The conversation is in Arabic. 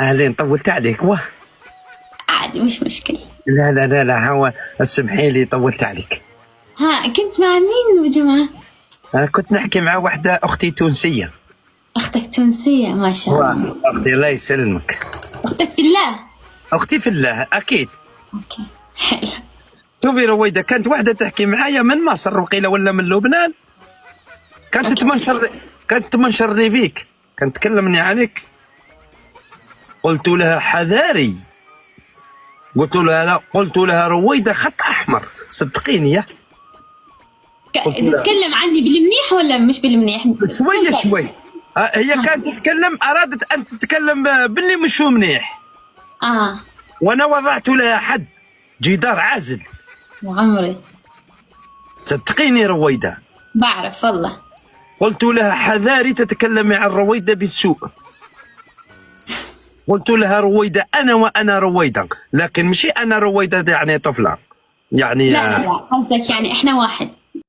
اهلين، طولت عليك. واه عادي مش مشكلة. لا لا لا لا، هو اسمحي لي طولت عليك. ها كنت مع مين بجماعة؟ أنا كنت نحكي مع واحدة أختي تونسية. أختك تونسية ما شاء الله. أختي الله يسلمك. أختك في الله. أختي في الله أكيد. أوكي حلو. شوفي رويدة، كانت واحدة تحكي معايا من مصر وقيلة ولا من لبنان، كانت تمنشر فيك، كانت تكلمني عليك. قلت لها حذاري، قلت لها رويدة خط أحمر، صدقيني. يا تتكلم عني بالمنيح ولا مش بالمنيح؟ شوي. هي كانت تتكلم، أرادت أن تتكلم باللي مش منيح. وأنا وضعت لها حد، جدار عازل. وعمري صدقيني رويدة، بعرف والله. قلت لها حذاري تتكلمي عن رويدة بالسوء. قلت لها رويدة وأنا رويدة، لكن مش أنا رويدة يعني طفلة يعني. لا قصدك يعني احنا واحد.